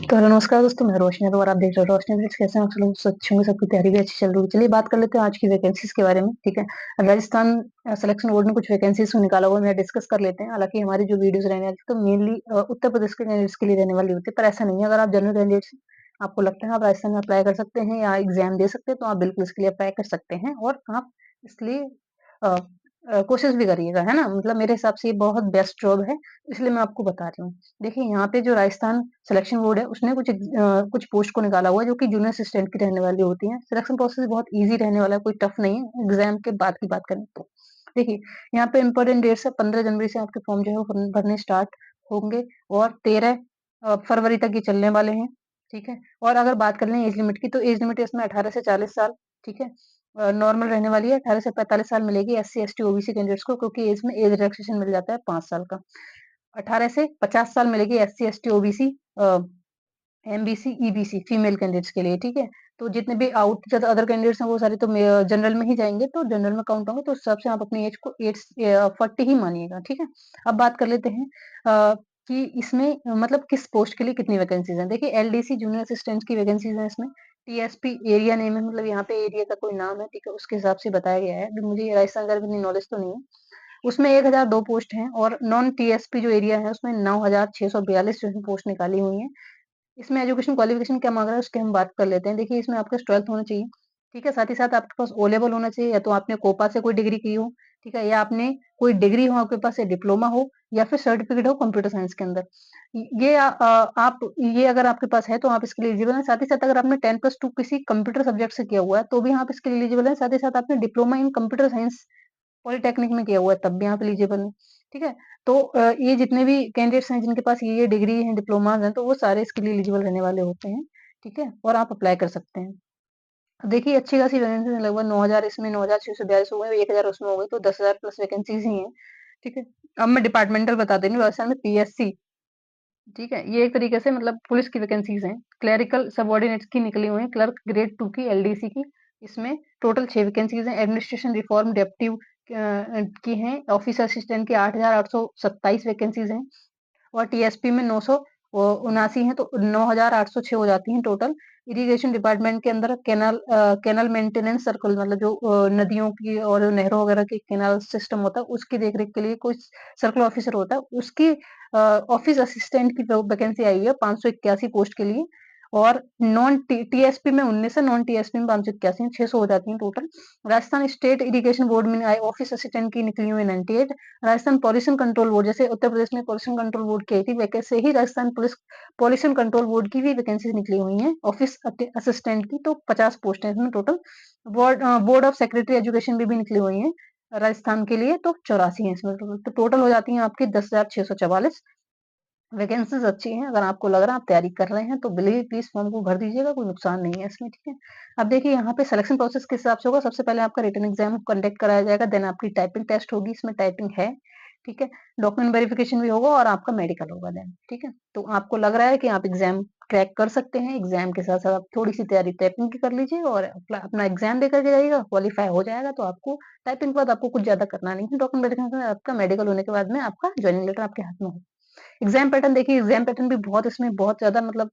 तो हेलो नमस्कार दोस्तों, मैं रोशनी है और आप देख रहे हो रोशनी अपडेट्स। कैसे हैं आप सब लोग? अच्छे होंगे, सबकी तैयारी भी अच्छी चल रही है। चलिए बात कर लेते हैं आज की वैकेंसीज के बारे में। ठीक है, राजस्थान सिलेक्शन बोर्ड ने कुछ वैकेंसीज निकाला हुआ है, डिस्कस कर लेते हैं। हालांकि हमारी जो वीडियोस रहने वाली तो मेनली उत्तर प्रदेश के कैंडिडेट्स के लिए रहने वाली होती है, पर ऐसा नहीं है। अगर आप जनरल कैंडिडेट्स आपको लगता है आप राजस्थान में अप्लाई कर सकते हैं या एग्जाम दे सकते हैं, तो आप बिल्कुल इसके लिए अप्लाई कर सकते हैं और आप इसलिए कोशिश भी करिएगा, है ना। मतलब मेरे हिसाब से ये बहुत बेस्ट जॉब है, इसलिए मैं आपको बता रही हूँ। देखिए यहाँ पे जो राजस्थान सिलेक्शन बोर्ड है उसने कुछ पोस्ट को निकाला हुआ है जो कि जूनियर असिस्टेंट की रहने वाली होती है। सिलेक्शन प्रोसेस बहुत इजी रहने वाला है, कोई टफ नहीं है एग्जाम के बाद की बात करें तो। देखिए यहाँ पे इम्पोर्टेंट डेट्स है, 15 जनवरी से आपके फॉर्म जो है वो भरने स्टार्ट होंगे और 13 फरवरी तक ये चलने वाले हैं। ठीक है, और अगर बात कर लें एज लिमिट की, तो एज लिमिट इसमें 18 से 40 साल। ठीक है, नॉर्मल रहने वाली है। 18 से 45 साल मिलेगी SC ST OBC कैंडिडेट्स को, क्योंकि इसमें एज रिलैक्सेशन मिल जाता है 5 साल का। 18 से 50 साल मिलेगी SC ST OBC MBC EBC female candidates के लिए। ठीक है, तो जितने भी आउट अदर कैंडिडेट्स हैं वो सारे तो जनरल में ही जाएंगे, तो जनरल में काउंट होंगे, तो उस हिसाब से आप अपनी एज को 40 ही मानिएगा। ठीक है, अब बात कर लेते हैं कि इसमें मतलब किस पोस्ट के लिए कितनी वैकेंसीज हैं। देखिए LDC जूनियर असिस्टेंट की वैकेंसीज हैं इसमें। TSP एरिया नेम है, मतलब यहाँ पे एरिया का कोई नाम है। ठीक है, उसके हिसाब से बताया गया है। अभी मुझे राजस्थान का इतनी नॉलेज तो नहीं है। उसमें 1002 पोस्ट हैं और नॉन TSP जो एरिया है उसमें 9642 जो है पोस्ट निकाली हुई है। इसमें एजुकेशन क्वालिफिकेशन क्या मांग रहा है उसकी हम बात कर लेते हैं। देखिए इसमें आपका 12th होना चाहिए। ठीक है, साथ ही साथ आपके पास ओ लेवल होना चाहिए, या तो आपने कोपा से कोई डिग्री की हो। ठीक है, या आपने कोई डिग्री हो आपके पास, या डिप्लोमा हो, या फिर सर्टिफिकेट हो कंप्यूटर साइंस के अंदर। आप ये अगर आपके पास है तो आप इसके लिए एलिजिबल हैं। साथ ही साथ अगर आपने 10+2 किसी कंप्यूटर सब्जेक्ट से किया हुआ है तो भी आप इसके लिए एलिजिबल हैं। साथ ही साथ आपने diploma in computer science polytechnic में किया हुआ है तब भी आप एलिजिबल हैं। ठीक है, तो ये जितने भी कैंडिडेट्स हैं जिनके पास ये डिग्री है, डिप्लोमाज हैं, तो वो सारे इसके लिए एलिजिबल रहने वाले होते हैं। ठीक है, और आप अप्लाई कर सकते हैं। देखिए अच्छी खासी वैकेंसी है, लगभग 9000 इसमें 9642 हो गए, 1000 उसमें हो गए, तो 10,000 प्लस वैकेंसीज ही हैं। ठीक है, अब मैं डिपार्टमेंटल बता दे रही हूँ। राजस्थान में PSC, ठीक है, ये एक तरीके से मतलब पुलिस की वैकेंसीज हैं। क्लरिकल सबऑर्डिनेट्स की निकली हुई है, क्लर्क ग्रेड 2 की LDC की। इसमें टोटल 6 वैकेंसीज हैं। एडमिनिस्ट्रेशन रिफॉर्म डेप्टी की हैं। ऑफिस असिस्टेंट की 8827 वैकेंसीज हैं और TSP में 979 है, तो 9806 हो जाती हैं टोटल। इरिगेशन डिपार्टमेंट के अंदर कैनल मेंटेनेंस सर्कल, मतलब जो नदियों की और नहरों वगैरह की कैनाल सिस्टम होता है उसकी देखरेख के लिए कोई सर्कल ऑफिसर होता है, उसकी ऑफिस असिस्टेंट की वैकेंसी आई है 581 पोस्ट के लिए। और नॉन TSP में 19 है, नॉन TSP में 581 है, 600 हो जाती है total. Rajasthan state irrigation board में आई ऑफिस असिस्टेंट की निकली हुई 98। राजस्थान पॉल्यूशन कंट्रोल बोर्ड, जैसे उत्तर प्रदेश में पॉल्यूशन कंट्रोल बोर्ड की आई थी वैसे ही Rajasthan police pollution control board की भी वैकेंसी निकली हुई है ऑफिस असिस्टेंट की, तो 50 पोस्ट है इसमें total. Board of secretary education भी निकली हुई है राजस्थान के लिए, तो 84 है इसमें टोटल। तो टोटल हो जाती है आपकी 10,644 वैकेंसीज। अच्छी हैं, अगर आपको लग रहा है आप तैयारी कर रहे हैं तो प्लीज फॉर्म को भर दीजिएगा, कोई नुकसान नहीं है इसमें। ठीक है, अब देखिए यहाँ पे सिलेक्शन प्रोसेस किस हिसाब से होगा। सबसे पहले आपका रिटन एग्जाम कंडक्ट कराया जाएगा, देन आपकी टाइपिंग टेस्ट होगी, इसमें टाइपिंग है। ठीक है, डॉक्यूमेंट वेरिफिकेशन भी होगा और आपका मेडिकल होगा देन। ठीक है, तो आपको लग रहा है कि आप एग्जाम क्रैक कर सकते हैं, एग्जाम के साथ साथ आप थोड़ी सी तैयारी टाइपिंग की कर लीजिए और अपना एग्जाम दे करके जाइएगा, क्वालिफाई हो जाएगा तो आपको टाइपिंग के बाद आपको कुछ ज्यादा करना नहीं है। डॉक्यूमेंट वेरिफिकेशन आपका मेडिकल होने के बाद में आपका ज्वाइनिंग लेटर आपके हाथ में होगा। एग्जाम पैटर्न देखिए, एग्जाम पैटर्न भी बहुत इसमें बहुत ज्यादा मतलब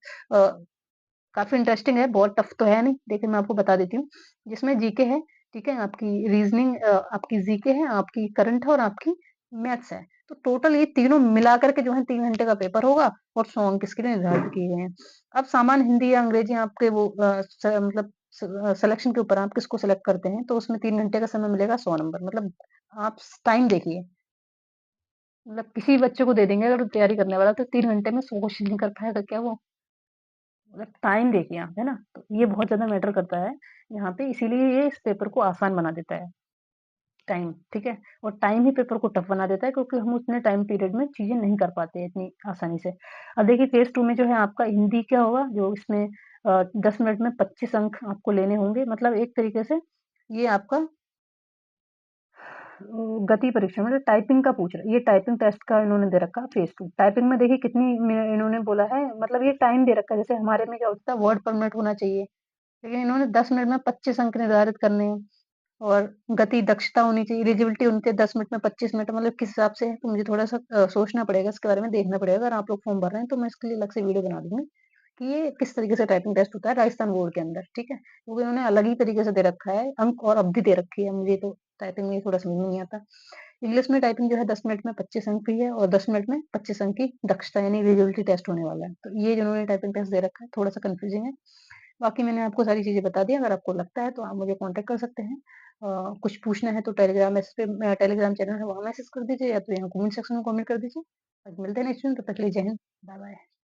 काफी इंटरेस्टिंग है, बहुत टफ तो है नहीं। देखिए मैं आपको बता देती हूँ, जिसमें जीके है। ठीक है, आपकी रीजनिंग, आपकी जीके है, आपकी करंट है और आपकी मैथ्स है। तो टोटल ये तीनों मिला करके जो है 3 घंटे का पेपर होगा और 100 अंक इसके लिए निर्धारित किए गए हैं। अब सामान्य हिंदी या अंग्रेजी आपके वो मतलब सिलेक्शन के ऊपर आप किसको सिलेक्ट करते हैं, तो उसमें 3 घंटे का समय मिलेगा, 100 नंबर। मतलब आप टाइम देखिए, मतलब किसी बच्चे को दे देंगे अगर वो तैयारी करने वाला, तो 3 घंटे में 100 क्वेश्चन नहीं कर पाएगा क्या वो? मतलब टाइम देखिए आप, है ना। तो ये बहुत ज्यादा मैटर करता है यहाँ पे, इसीलिए ये इस पेपर को आसान बना देता है टाइम। ठीक है, और टाइम ही पेपर को टफ बना देता है, क्योंकि हम उतने टाइम पीरियड में चीजें नहीं कर पाते हैं इतनी आसानी से। अब देखिए फेज 2 में जो है आपका हिंदी क्या होगा, जो इसमें 10 मिनट में 25 अंक आपको लेने होंगे। मतलब एक तरीके से ये आपका गति परीक्षा, मतलब टाइपिंग का पूछ रहा है, ये टाइपिंग टेस्ट का इन्होंने दे रखा है फेज 2। टाइपिंग में देखिए कितनी इन्होंने बोला है, मतलब ये टाइम दे रखा है। जैसे हमारे में क्या होता है, वर्ड पर मिनट होना चाहिए, लेकिन इन्होंने 10 मिनट में 25 अंक निर्धारित करने हैं। और गति दक्षता होनी चाहिए, एलिजिबिलिटी होनी चाहिए 10 मिनट में 25 मिनट, मतलब किस हिसाब से है तो मुझे थोड़ा सा सोचना पड़ेगा, इसके बारे में देखना पड़ेगा। अगर आप लोग फॉर्म भर रहे हैं तो मैं इसके लिए अलग से वीडियो बना दूंगी, कि ये किस तरीके से टाइपिंग टेस्ट होता है राजस्थान बोर्ड के अंदर, ठीक है? क्योंकि उन्होंने अलग ही तरीके से दे रखा है, अंक और अवधि दे रखी है, मुझे तो टाइपिंग में थोड़ा समझ में नहीं आता। इंग्लिश में टाइपिंग जो है 10 मिनट में 25 अंक की है और 10 मिनट में 25 अंक की दक्षता यानी रीडेबिलिटी टेस्ट होने वाला है। तो ये जो उन्होंने टाइपिंग टेस्ट दे रखा है, थोड़ा-सा कन्फ्यूज़िंग है। बाकी मैंने आपको सारी चीज़ें बता दी, अगर आपको लगता है तो आप मुझे कॉन्टैक्ट कर सकते हैं। कुछ पूछना है तो टेलीग्राम मैसेज पे टेलीग्राम चैनल है वहाँ मैसेज कर दीजिए या तो यहाँ कमेंट सेक्शन में कमेंट कर दीजिए। आज मिलते हैं नेक्स्ट में, तब तक के लिए जय हिंद, बाय-बाय।